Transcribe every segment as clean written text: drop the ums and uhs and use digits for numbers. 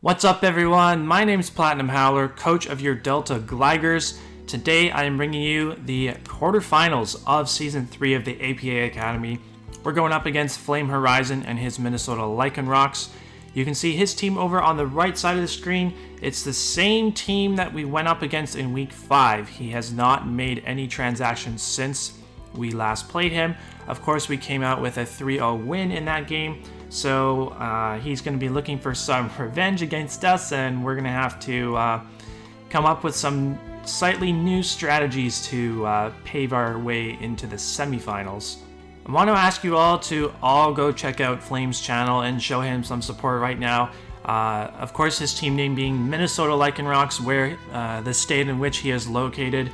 What's up, everyone? My name's PlatinumHowler, coach of your Delta Gligars. Today I am bringing you the quarterfinals of Season 3 of the APA Academy. We're going up against FlameHorizon and his Minnesota Lycanrocs. You can see his team over on the right side of the screen. It's the same team that we went up against in Week 5. He has not made any transactions since we last played him. Of course, we came out with a 3-0 win in that game. So he's going to be looking for some revenge against us, and we're going to have to come up with some slightly new strategies to pave our way into the semifinals. I want to ask you all to go check out Flame's channel and show him some support right now. Of course, his team name being Minnesota Lycanrocs, where the state in which he is located,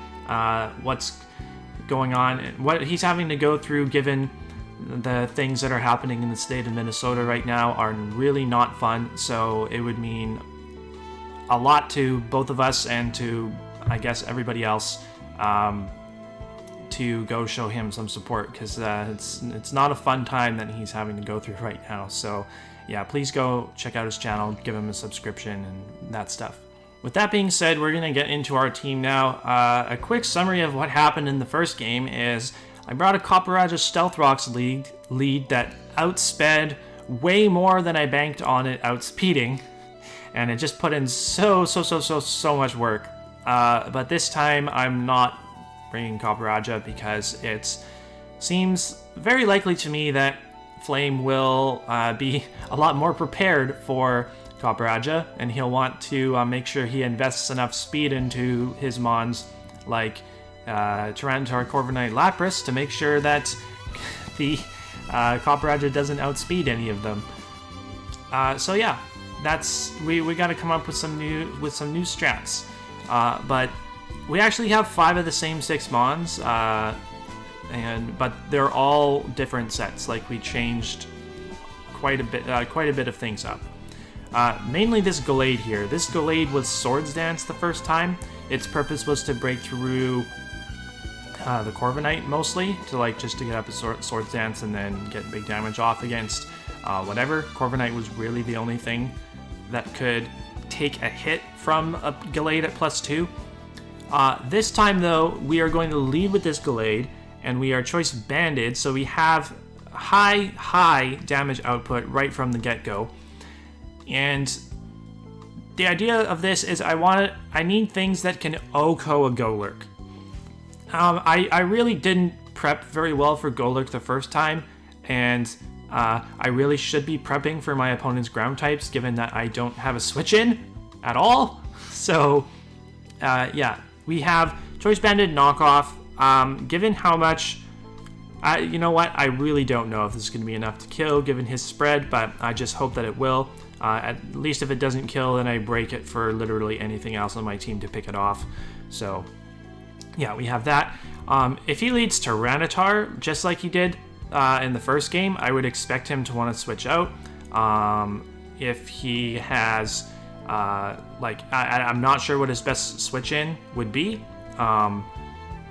what's going on, what he's having to go through given the things that are happening in the state of Minnesota right now are really not fun. So it would mean a lot to both of us and to, I guess, everybody else to go show him some support, because it's not a fun time that he's having to go through right now. So yeah, please go check out his channel, give him a subscription and that stuff. With that being said, we're going to get into our team now. A quick summary of what happened in the first game is I brought a Quarterfinals Stealth Rocks lead that outsped way more than I banked on it outspeeding, and it just put in so much work. But this time I'm not bringing Quarterfinals because it seems very likely to me that Flame will be a lot more prepared for Quarterfinals, and he'll want to make sure he invests enough speed into his mons like Tyranitar, Corviknight, Lapras to make sure that the Quarterfinals doesn't outspeed any of them. So yeah, we got to come up with some new strats. But we actually have 5 of the same 6 mons, but they're all different sets. Like, we changed quite a bit of things up. Mainly this Gallade here. This Gallade was Swords Dance the first time. Its purpose was to break through the Corviknight mostly, just to get up a Swords Dance and then get big damage off against whatever. Corviknight was really the only thing that could take a hit from a Gallade at +2. This time though, we are going to lead with this Gallade, and we are choice banded, so we have high damage output right from the get-go. And the idea of this is I need things that can OHKO a Golurk. I really didn't prep very well for Golurk the first time, and I really should be prepping for my opponent's ground types, given that I don't have a switch-in at all. So, yeah, we have Choice Banded Knockoff. Given how much... you know what? I really don't know if this is going to be enough to kill, given his spread, but I just hope that it will. At least if it doesn't kill, then I break it for literally anything else on my team to pick it off. So... yeah, we have that. If he leads Tyranitar, just like he did in the first game, I would expect him to want to switch out. If he has, I'm not sure what his best switch-in would be.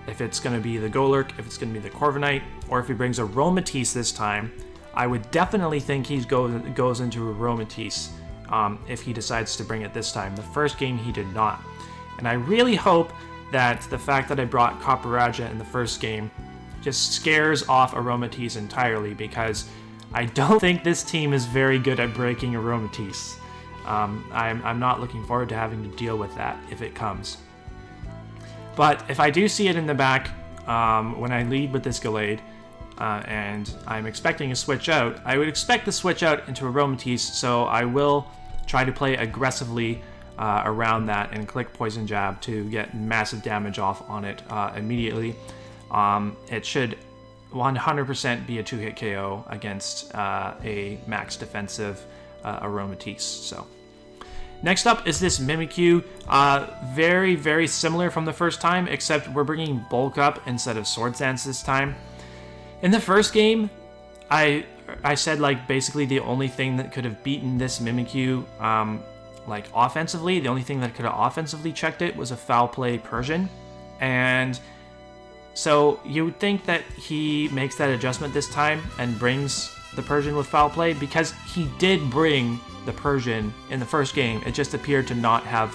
If it's going to be the Golurk, if it's going to be the Corviknight, or if he brings a Aromatisse this time, I would definitely think he goes into a Aromatisse if he decides to bring it this time. The first game he did not. And I really hope that the fact that I brought Quarterfinals in the first game just scares off Aromatisse entirely, because I don't think this team is very good at breaking Aromatisse. I'm not looking forward to having to deal with that if it comes. But if I do see it in the back when I lead with this Gallade, and I'm expecting a switch out, I would expect the switch out into Aromatisse, so I will try to play aggressively around that and click Poison Jab to get massive damage off on it immediately. It should 100% be a 2-hit KO against a max defensive Aromatisse. So next up is this Mimikyu. Very similar from the first time, except we're bringing Bulk Up instead of Swords Dance this time. In the first game, I said basically the only thing that could have beaten this Mimikyu offensively, the only thing that could have offensively checked it was a Foul Play Persian. And so you would think that he makes that adjustment this time and brings the Persian with foul play, because he did bring the Persian in the first game. It just appeared to not have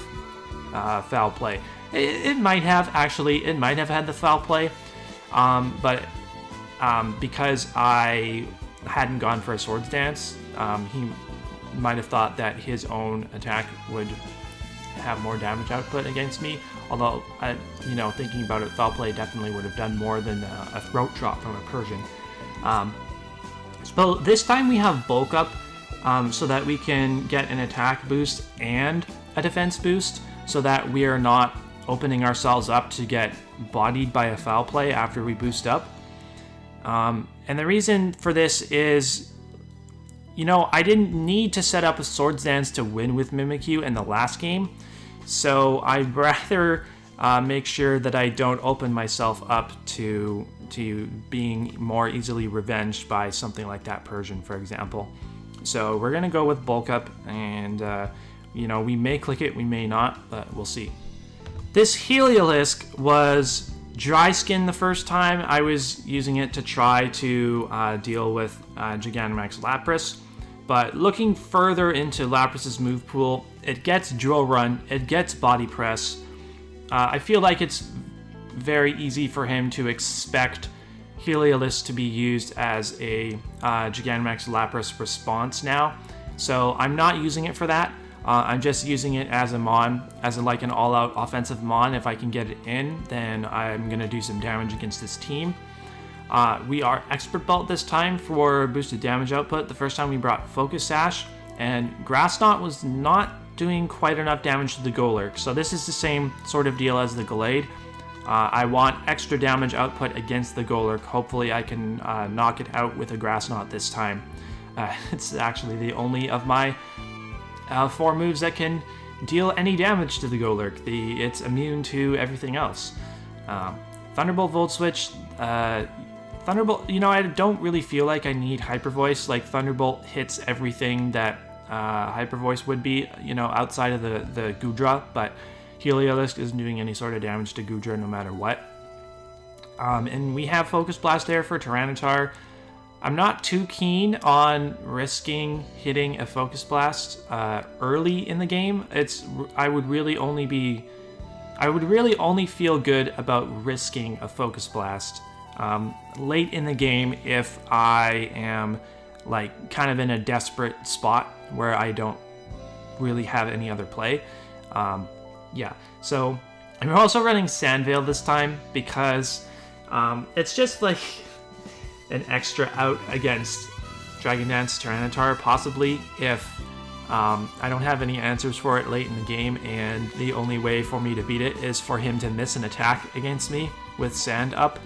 foul play. It might have, actually, it might have had the foul play, but because I hadn't gone for a swords dance, he might have thought that his own attack would have more damage output against me. Although, you know, thinking about it, foul play definitely would have done more than a throat drop from a Persian. So this time we have bulk up, so that we can get an attack boost and a defense boost, so that we are not opening ourselves up to get bodied by a foul play after we boost up. And the reason for this is, you know, I didn't need to set up a swords dance to win with Mimikyu in the last game, so I'd rather make sure that I don't open myself up to being more easily revenged by something like that Persian, for example. So we're gonna go with bulk up, and you know, we may click it, we may not, but we'll see. This Heliolisk was dry skin the first time. I was using it to try to deal with Gigantamax Lapras, but looking further into Lapras's move pool, it gets drill run, it gets body press. I feel like it's very easy for him to expect Heliolisk to be used as a Gigantamax Lapras response now, so I'm not using it for that. I'm just using it as a Mon, like an all-out offensive Mon. If I can get it in, then I'm going to do some damage against this team. We are Expert Belt this time for boosted damage output. The first time we brought Focus Sash, and Grass Knot was not doing quite enough damage to the Golurk, so this is the same sort of deal as the Gallade. I want extra damage output against the Golurk. Hopefully I can knock it out with a Grass Knot this time. It's actually the only of my 4 moves that can deal any damage to the Golurk. It's immune to everything else. Thunderbolt Volt Switch. Thunderbolt, you know, I don't really feel like I need Hyper Voice. Like, Thunderbolt hits everything that Hyper Voice would be, you know, outside of the Goodra, but Heliolisk isn't doing any sort of damage to Goodra no matter what. And we have Focus Blast there for Tyranitar. I'm not too keen on risking hitting a Focus Blast early in the game. I would really only feel good about risking a Focus Blast late in the game if I am like kind of in a desperate spot where I don't really have any other play. Yeah, so I'm also running Sandveil this time because it's just like an extra out against Dragon Dance Tyranitar, possibly, if I don't have any answers for it late in the game, and the only way for me to beat it is for him to miss an attack against me with Sand up.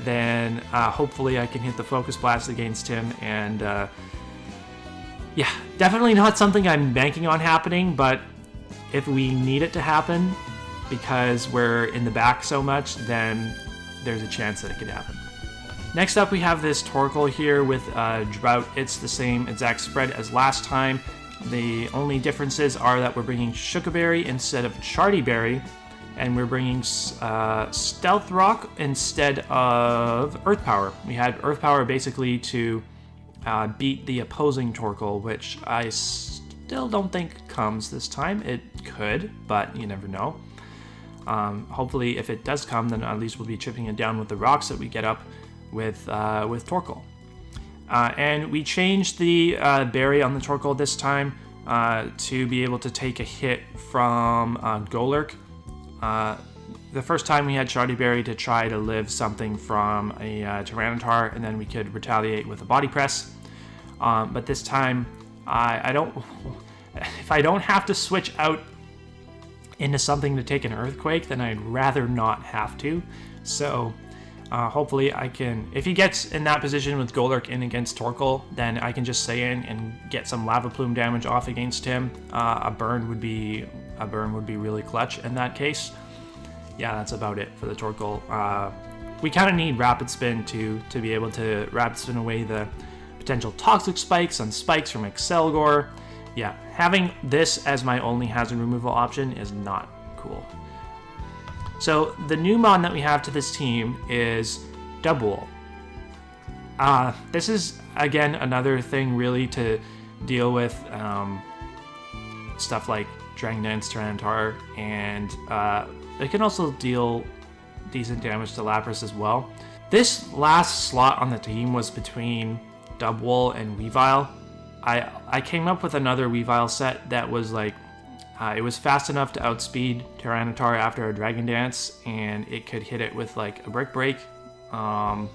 Then hopefully I can hit the Focus Blast against him, and yeah, definitely not something I'm banking on happening, but if we need it to happen because we're in the back so much, then there's a chance that it could happen. Next up, we have this Torkoal here with Drought. It's the same exact spread as last time. The only differences are that we're bringing Shuca Berry instead of Charty Berry, and we're bringing Stealth Rock instead of Earth Power. We had Earth Power basically to beat the opposing Torkoal, which I still don't think comes this time. It could, but you never know. Hopefully, if it does come, then at least we'll be chipping it down with the rocks that we get up with Torkoal. And we changed the berry on the Torkoal this time to be able to take a hit from Golurk. The first time we had Charty Berry to try to live something from a Tyranitar, and then we could retaliate with a Body Press. But this time, I don't. If I don't have to switch out into something to take an Earthquake, then I'd rather not have to. So hopefully I can, if he gets in that position with Golurk in against Torkoal, then I can just stay in and get some Lava Plume damage off against him. A burn would be really clutch in that case. Yeah, that's about it for the Torkoal. We kind of need Rapid Spin to be able to Rapid Spin away the potential Toxic Spikes on Spikes from Excelgor. Yeah, having this as my only hazard removal option is not cool. So the new Mon that we have to this team is Double. This is, again, another thing really to deal with stuff like Dragon Dance, Tyranitar, and it can also deal decent damage to Lapras as well. This last slot on the team was between Dubwool and Weavile. I came up with another Weavile set that was like, it was fast enough to outspeed Tyranitar after a Dragon Dance, and it could hit it with like a Brick Break. I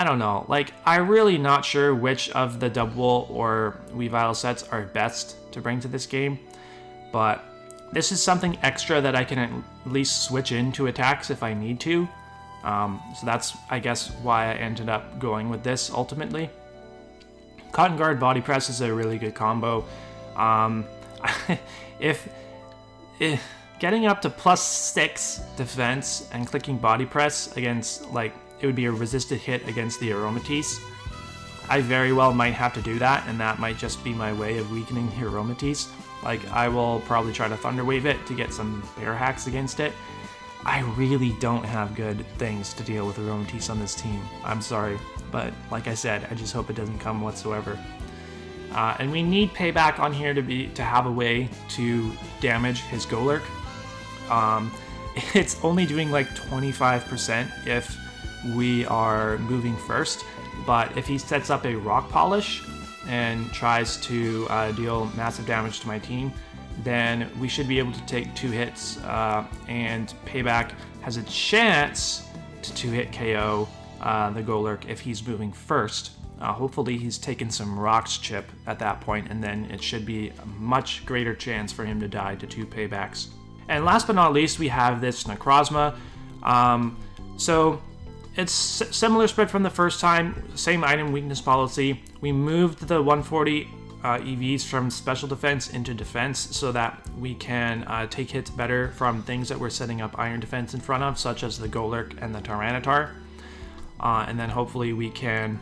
don't know, like, I'm really not sure which of the Dubwool or Weavile sets are best to bring to this game, but this is something extra that I can at least switch into attacks if I need to. So that's, I guess, why I ended up going with this ultimately. Cotton Guard Body Press is a really good combo. If getting up to +6 defense and clicking Body Press against, like, it would be a resisted hit against the Aromatisse, I very well might have to do that, and that might just be my way of weakening the Aromatisse. Like, I will probably try to Thunder Wave it to get some bear hacks against it. I really don't have good things to deal with Aromatisse on this team. I'm sorry, but like I said, I just hope it doesn't come whatsoever. And we need Payback on here to have a way to damage his Golurk. It's only doing like 25% if we are moving first, but if he sets up a Rock Polish and tries to deal massive damage to my team, then we should be able to take 2 hits, and Payback has a chance to 2-hit KO the Golurk if he's moving first. Hopefully he's taken some Rocks Chip at that point, and then it should be a much greater chance for him to die to 2 Paybacks. And last but not least, we have this Necrozma. So it's similar spread from the first time, same item weakness policy. We moved the 140 EVs from special defense into defense so that we can take hits better from things that we're setting up iron defense in front of, such as the Golurk and the Tyranitar. And then hopefully we can,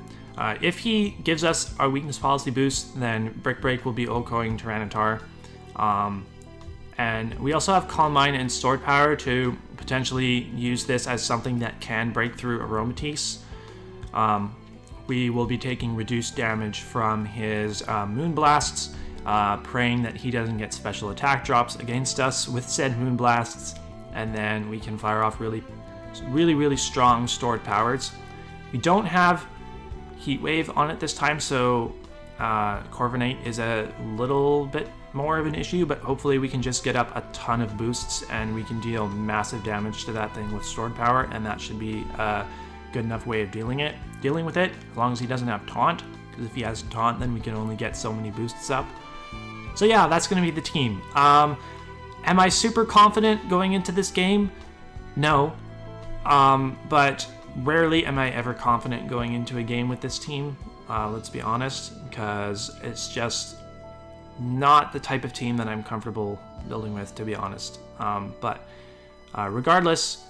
if he gives us our weakness policy boost, then Brick Break will be OHKOing Tyranitar. And we also have Calm Mind and Sword Power to potentially use this as something that can break through Aromatisse. We will be taking reduced damage from his Moonblasts, praying that he doesn't get special attack drops against us with said Moonblasts, and then we can fire off really strong stored powers. We don't have Heat Wave on it this time, so Corviknight is a little bit more of an issue, but hopefully we can just get up a ton of boosts and we can deal massive damage to that thing with stored power, and that should be a good enough way of dealing with it, as long as he doesn't have Taunt, because if he has Taunt, then we can only get so many boosts up. So yeah, that's going to be the team. Am I super confident going into this game? No. But rarely am I ever confident going into a game with this team, let's be honest, because it's just not the type of team that I'm comfortable building with, to be honest. But regardless,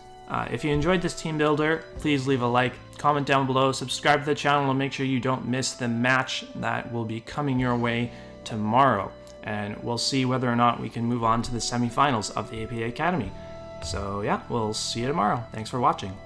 if you enjoyed this team builder, please leave a like, comment down below, subscribe to the channel, and make sure you don't miss the match that will be coming your way tomorrow. And we'll see whether or not we can move on to the semifinals of the APA Academy. So yeah, we'll see you tomorrow. Thanks for watching.